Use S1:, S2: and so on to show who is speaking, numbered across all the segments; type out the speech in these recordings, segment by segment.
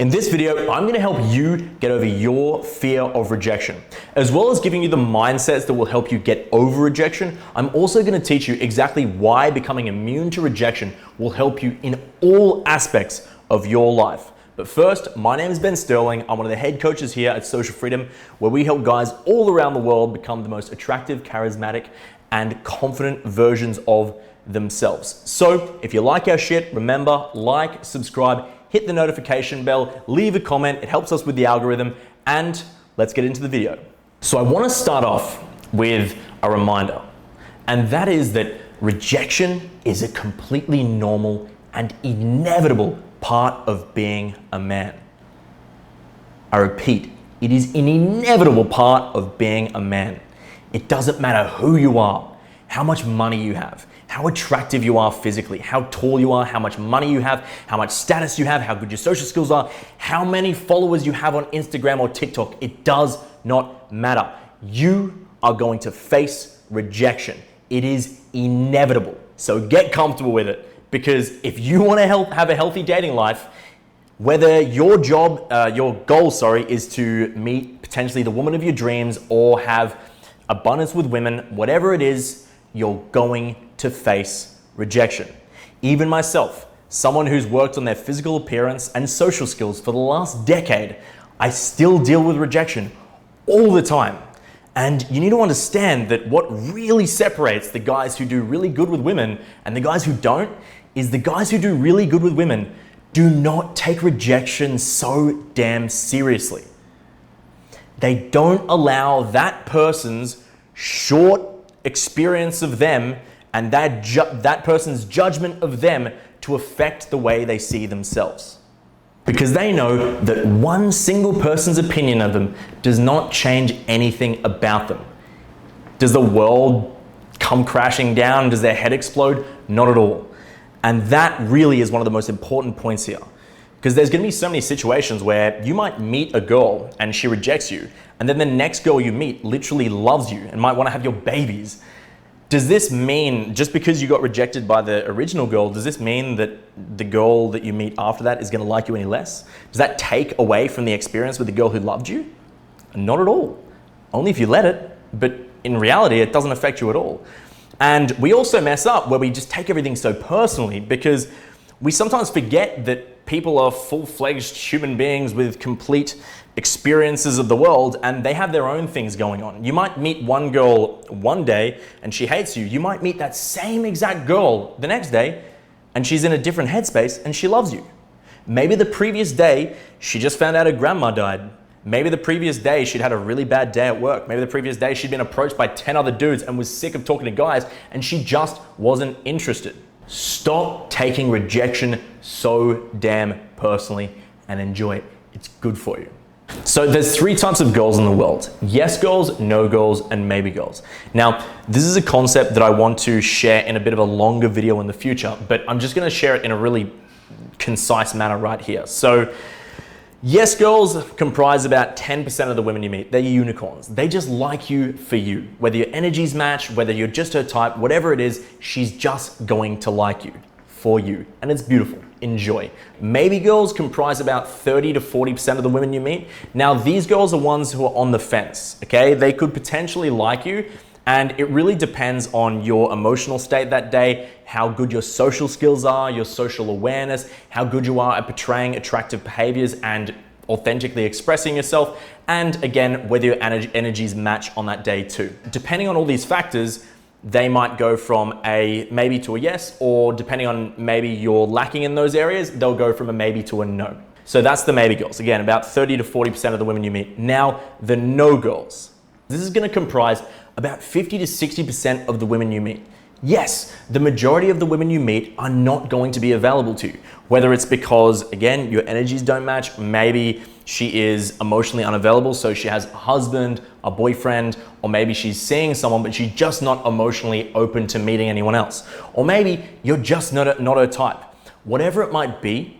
S1: In this video, I'm going to help you get over your fear of rejection. As well as giving you the mindsets that will help you get over rejection, I'm also going to teach you exactly why becoming immune to rejection will help you in all aspects of your life. But first, my name is Ben Sterling. I'm one of the head coaches here at Social Freedom, where we help guys all around the world become the most attractive, charismatic, and confident versions of themselves. So if you like our shit, remember, like, subscribe, hit the notification bell, leave a comment. It helps us with the algorithm, and let's get into the video. So I want to start off with a reminder, and that is that rejection is a completely normal and inevitable part of being a man. I repeat, it is an inevitable part of being a man. It doesn't matter who you are, how much money you have, how attractive you are physically, how tall you are, how much money you have, how much status you have, how good your social skills are, how many followers you have on Instagram or TikTok. It does not matter. You are going to face rejection. It is inevitable. So get comfortable with it, because if you want to have a healthy dating life, whether your goal is to meet potentially the woman of your dreams or have abundance with women, whatever it is, you're going to face rejection. Even myself, someone who's worked on their physical appearance and social skills for the last decade, I still deal with rejection all the time. And you need to understand that what really separates the guys who do really good with women and the guys who don't is the guys who do really good with women do not take rejection so damn seriously. They don't allow that person's short experience of them and that person's judgment of them to affect the way they see themselves. Because they know that one single person's opinion of them does not change anything about them. Does the world come crashing down? Does their head explode? Not at all. And that really is one of the most important points here. Because there's going to be so many situations where you might meet a girl and she rejects you, and then the next girl you meet literally loves you and might want to have your babies. Does this mean, just because you got rejected by the original girl, does this mean that the girl that you meet after that is going to like you any less? Does that take away from the experience with the girl who loved you? Not at all. Only if you let it, but in reality, it doesn't affect you at all. And we also mess up where we just take everything so personally, because we sometimes forget that people are full-fledged human beings with complete experiences of the world, and they have their own things going on. You might meet one girl one day and she hates you. You might meet that same exact girl the next day and she's in a different headspace and she loves you. Maybe the previous day she just found out her grandma died. Maybe the previous day she'd had a really bad day at work. Maybe the previous day she'd been approached by 10 other dudes and was sick of talking to guys, and she just wasn't interested. Stop taking rejection so damn personally and enjoy it. It's good for you. So there's 3 types of girls in the world: yes girls, no girls, and maybe girls. Now, this is a concept that I want to share in a bit of a longer video in the future, but I'm just going to share it in a really concise manner right here. So yes girls comprise about 10% of the women you meet. They're unicorns. They just like you for you. Whether your energies match, whether you're just her type, whatever it is, she's just going to like you for you. And it's beautiful. Enjoy. Maybe girls comprise about 30 to 40% of the women you meet. Now, these girls are ones who are on the fence, okay? They could potentially like you, and it really depends on your emotional state that day, how good your social skills are, your social awareness, how good you are at portraying attractive behaviors and authentically expressing yourself, and again, whether your energies match on that day too. Depending on all these factors, they might go from a maybe to a yes, or depending on maybe you're lacking in those areas, they'll go from a maybe to a no. So that's the maybe girls. Again, about 30 to 40% of the women you meet. Now, the no girls. This is going to comprise about 50 to 60% of the women you meet. Yes, the majority of the women you meet are not going to be available to you. Whether it's because, again, your energies don't match, maybe she is emotionally unavailable, so she has a husband, a boyfriend, or maybe she's seeing someone, but she's just not emotionally open to meeting anyone else. Or maybe you're just not her type. Whatever it might be,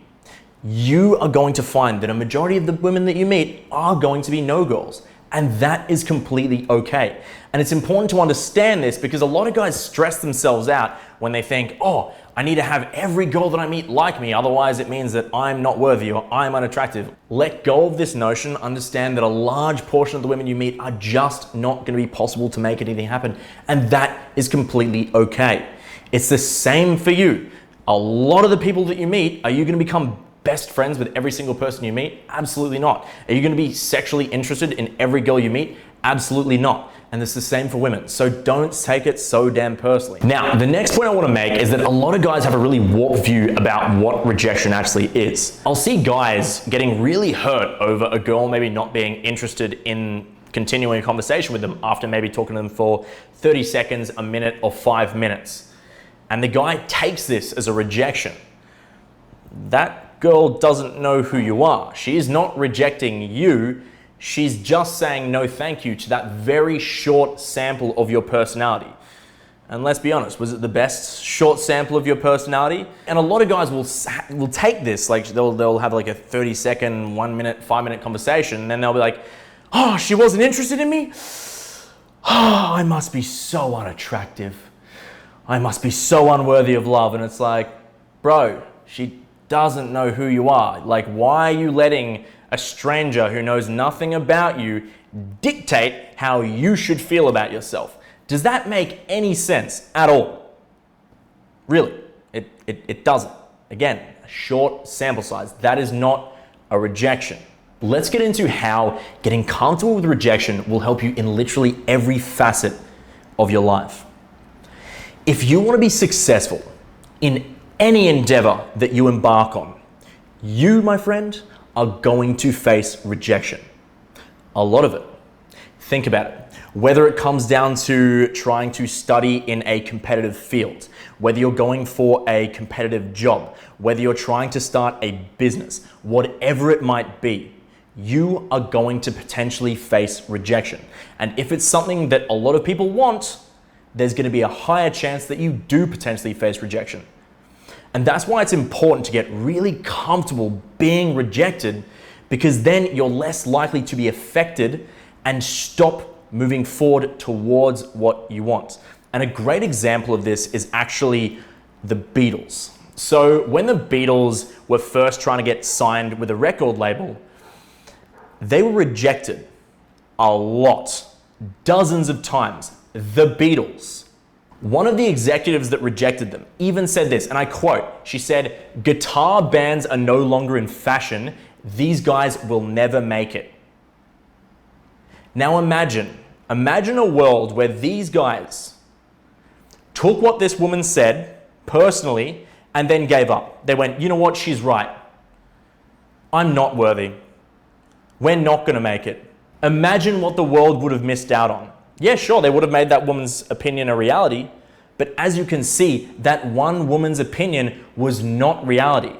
S1: you are going to find that a majority of the women that you meet are going to be no girls. And that is completely okay. And it's important to understand this, because a lot of guys stress themselves out when they think, oh, I need to have every girl that I meet like me, otherwise it means that I'm not worthy or I'm unattractive. Let go of this notion, understand that a large portion of the women you meet are just not going to be possible to make anything happen, and that is completely okay. It's the same for you. A lot of the people that you meet, are you going to become best friends with every single person you meet? Absolutely not. Are you going to be sexually interested in every girl you meet? Absolutely not. And it's the same for women. So don't take it so damn personally. Now, the next point I want to make is that a lot of guys have a really warped view about what rejection actually is. I'll see guys getting really hurt over a girl maybe not being interested in continuing a conversation with them after maybe talking to them for 30 seconds, a minute, or 5 minutes. And the guy takes this as a rejection. That girl doesn't know who you are. She is not rejecting you. She's just saying no thank you to that very short sample of your personality. And let's be honest, was it the best short sample of your personality? And a lot of guys will take this, like they'll have like a 30-second, 1 minute, 5 minute conversation, and then they'll be like, oh, she wasn't interested in me? Oh, I must be so unattractive. I must be so unworthy of love. And it's like, bro, she doesn't know who you are. Like, why are you letting a stranger who knows nothing about you dictate how you should feel about yourself? Does that make any sense at all? Really, it doesn't. Again, a short sample size. That is not a rejection. Let's get into how getting comfortable with rejection will help you in literally every facet of your life. If you want to be successful in any endeavor that you embark on, you, my friend, are going to face rejection. A lot of it. Think about it. Whether it comes down to trying to study in a competitive field, whether you're going for a competitive job, whether you're trying to start a business, whatever it might be, you are going to potentially face rejection. And if it's something that a lot of people want, there's going to be a higher chance that you do potentially face rejection. And that's why it's important to get really comfortable being rejected, because then you're less likely to be affected and stop moving forward towards what you want. And a great example of this is actually the Beatles. So when the Beatles were first trying to get signed with a record label, they were rejected a lot, dozens of times. The Beatles. One of the executives that rejected them even said this, and I quote, she said, "Guitar bands are no longer in fashion. These guys will never make it." Now imagine a world where these guys took what this woman said personally and then gave up. They went, you know what, she's right. I'm not worthy. We're not going to make it. Imagine what the world would have missed out on. Yeah, sure, they would have made that woman's opinion a reality, but as you can see, that one woman's opinion was not reality.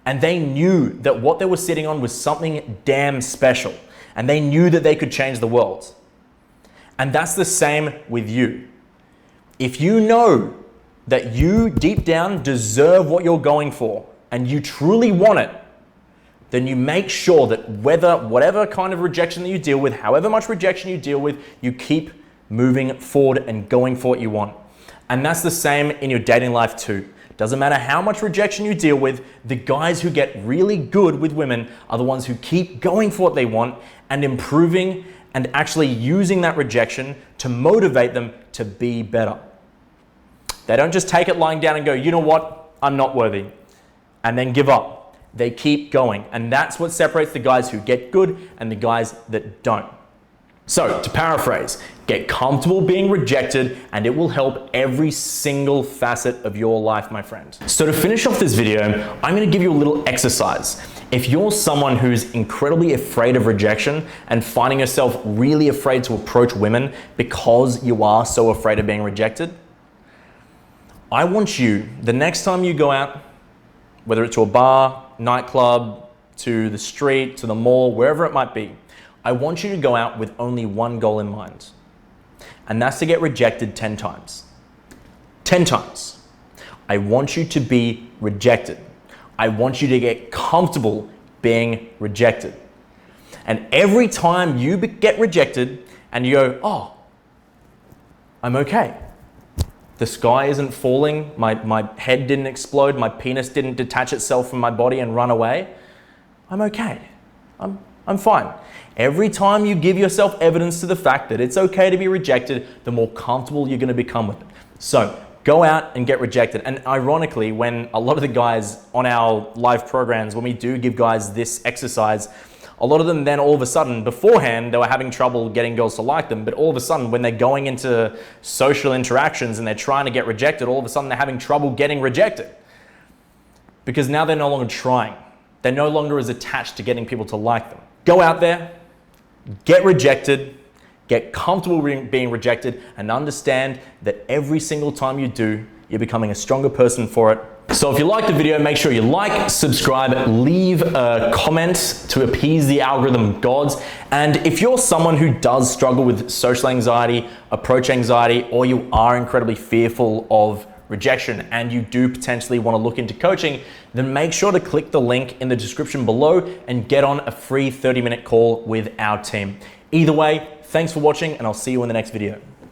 S1: And they knew that what they were sitting on was something damn special, and they knew that they could change the world. And that's the same with you. If you know that you deep down deserve what you're going for, and you truly want it, then you make sure that whatever kind of rejection that you deal with, however much rejection you deal with, you keep moving forward and going for what you want. And that's the same in your dating life too. Doesn't matter how much rejection you deal with, the guys who get really good with women are the ones who keep going for what they want and improving and actually using that rejection to motivate them to be better. They don't just take it lying down and go, you know what, I'm not worthy, and then give up. They keep going. And that's what separates the guys who get good and the guys that don't. So to paraphrase, get comfortable being rejected and it will help every single facet of your life, my friend. So to finish off this video, I'm going to give you a little exercise. If you're someone who's incredibly afraid of rejection and finding yourself really afraid to approach women because you are so afraid of being rejected, I want you, the next time you go out, whether it's to a bar, nightclub, to the street, to the mall, wherever it might be, I want you to go out with only one goal in mind. And that's to get rejected 10 times. 10 times. I want you to be rejected. I want you to get comfortable being rejected. And every time you get rejected and you go, oh, I'm okay. the sky isn't falling, my head didn't explode, my penis didn't detach itself from my body and run away, I'm okay. I'm fine. Every time you give yourself evidence to the fact that it's okay to be rejected, the more comfortable you're going to become with it. So go out and get rejected. And ironically, when a lot of the guys on our live programs, when we do give guys this exercise, a lot of them then all of a sudden, beforehand, they were having trouble getting girls to like them, but all of a sudden when they're going into social interactions and they're trying to get rejected, all of a sudden they're having trouble getting rejected. Because now they're no longer trying. They're no longer as attached to getting people to like them. Go out there, get rejected, get comfortable being rejected, and understand that every single time you do, you're becoming a stronger person for it. So if you liked the video, make sure you like, subscribe, leave a comment to appease the algorithm gods. And if you're someone who does struggle with social anxiety, approach anxiety, or you are incredibly fearful of rejection and you do potentially want to look into coaching, then make sure to click the link in the description below and get on a free 30-minute call with our team. Either way, thanks for watching and I'll see you in the next video.